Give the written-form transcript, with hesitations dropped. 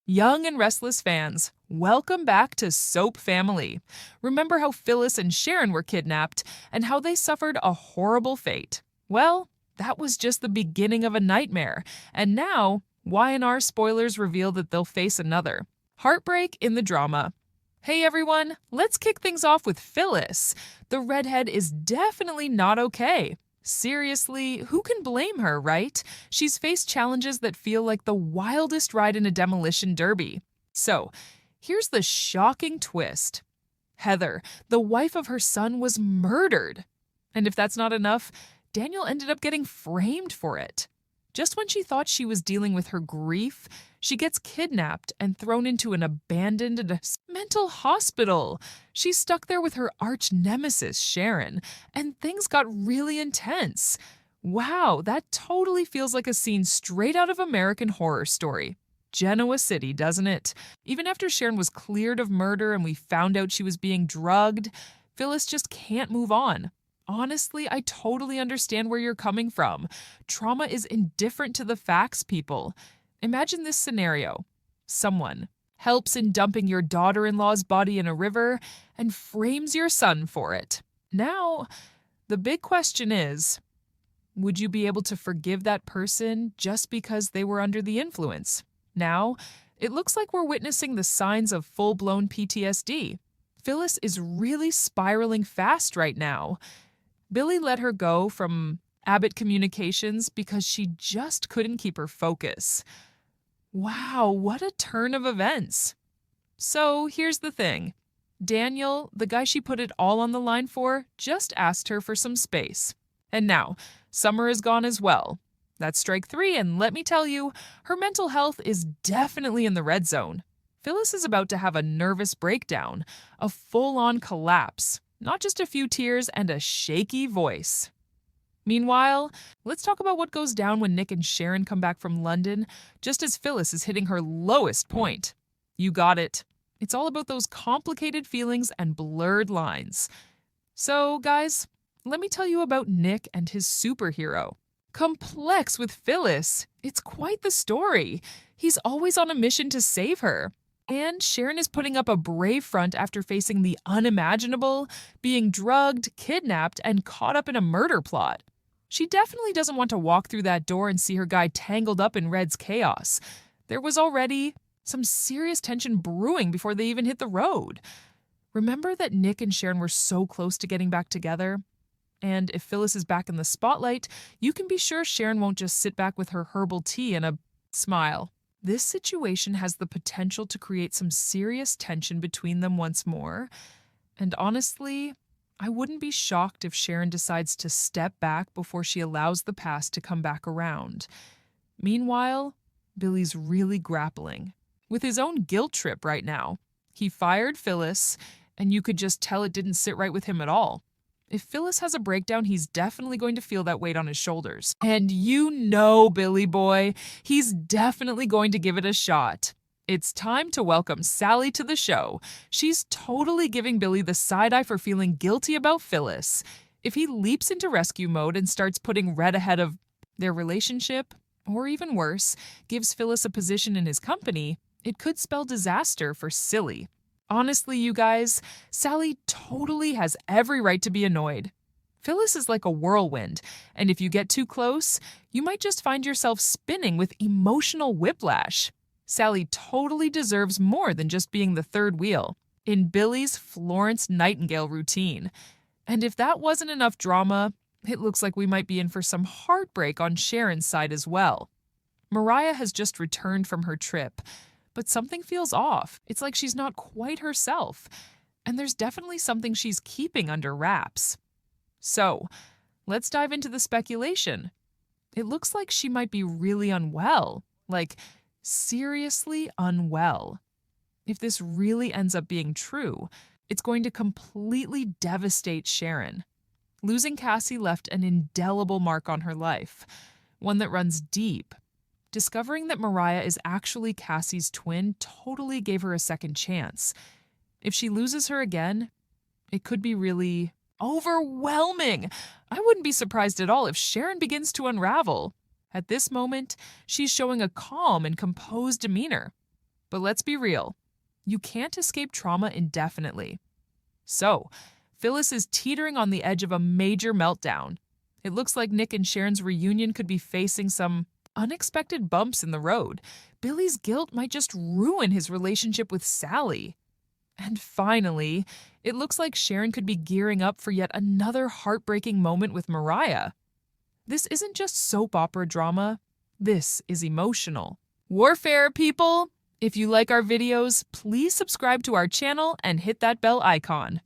Young and restless fans, welcome back to Soap Family. Remember how Phyllis and Sharon were kidnapped and how they suffered a horrible fate? Well, that was just the beginning of a nightmare, and now Y&R spoilers reveal that they'll face another. Heartbreak in the drama. Hey everyone, let's kick things off with Phyllis. The redhead is definitely not okay. Seriously, who can blame her, right? She's faced challenges that feel like the wildest ride in a demolition derby. So, here's the shocking twist. Heather, the wife of her son, was murdered. And if that's not enough, Daniel ended up getting framed for it. Just when she thought she was dealing with her grief, she gets kidnapped and thrown into an abandoned mental hospital. She's stuck there with her arch nemesis, Sharon, and things got really intense. Wow, that totally feels like a scene straight out of American Horror Story. Genoa City, doesn't it? Even after Sharon was cleared of murder and we found out she was being drugged, Phyllis just can't move on. Honestly, I totally understand where you're coming from. Trauma is indifferent to the facts, people. Imagine this scenario. Someone helps in dumping your daughter-in-law's body in a river and frames your son for it. Now, the big question is, would you be able to forgive that person just because they were under the influence? Now, it looks like we're witnessing the signs of full-blown PTSD. Phyllis is really spiraling fast right now. Billy let her go from Abbott Communications because she just couldn't keep her focus. Wow, what a turn of events. So here's the thing. Daniel, the guy she put it all on the line for, just asked her for some space. And now, Summer is gone as well. That's strike 3, and let me tell you, her mental health is definitely in the red zone. Phyllis is about to have a nervous breakdown, a full-on collapse. Not just a few tears and a shaky voice. Meanwhile, let's talk about what goes down when Nick and Sharon come back from London, just as Phyllis is hitting her lowest point. You got it. It's all about those complicated feelings and blurred lines. So, guys, let me tell you about Nick and his superhero. Complex with Phyllis. It's quite the story. He's always on a mission to save her. And Sharon is putting up a brave front after facing the unimaginable, being drugged, kidnapped, and caught up in a murder plot. She definitely doesn't want to walk through that door and see her guy tangled up in Red's chaos. There was already some serious tension brewing before they even hit the road. Remember that Nick and Sharon were so close to getting back together? And if Phyllis is back in the spotlight, you can be sure Sharon won't just sit back with her herbal tea and a smile. This situation has the potential to create some serious tension between them once more. And honestly, I wouldn't be shocked if Sharon decides to step back before she allows the past to come back around. Meanwhile, Billy's really grappling with his own guilt trip right now. He fired Phyllis, and you could just tell it didn't sit right with him at all. If Phyllis has a breakdown, he's definitely going to feel that weight on his shoulders. And you know, Billy boy, he's definitely going to give it a shot. It's time to welcome Sally to the show. She's totally giving Billy the side eye for feeling guilty about Phyllis. If he leaps into rescue mode and starts putting Red ahead of their relationship, or even worse, gives Phyllis a position in his company, it could spell disaster for Silly. Honestly, you guys, Sally totally has every right to be annoyed. Phyllis is like a whirlwind, and if you get too close, you might just find yourself spinning with emotional whiplash. Sally totally deserves more than just being the third wheel in Billy's Florence Nightingale routine. And if that wasn't enough drama, it looks like we might be in for some heartbreak on Sharon's side as well. Mariah has just returned from her trip, but something feels off. It's like she's not quite herself, and there's definitely something she's keeping under wraps. So, let's dive into the speculation. It looks like she might be really unwell, like seriously unwell. If this really ends up being true, it's going to completely devastate Sharon. Losing Cassie left an indelible mark on her life, one that runs deep. Discovering that Mariah is actually Cassie's twin totally gave her a second chance. If she loses her again, it could be really overwhelming. I wouldn't be surprised at all if Sharon begins to unravel. At this moment, she's showing a calm and composed demeanor. But let's be real, you can't escape trauma indefinitely. So, Phyllis is teetering on the edge of a major meltdown. It looks like Nick and Sharon's reunion could be facing some unexpected bumps in the road. Billy's guilt might just ruin his relationship with Sally. And finally, it looks like Sharon could be gearing up for yet another heartbreaking moment with Mariah. This isn't just soap opera drama. This is emotional. Warfare, people! If you like our videos, please subscribe to our channel and hit that bell icon.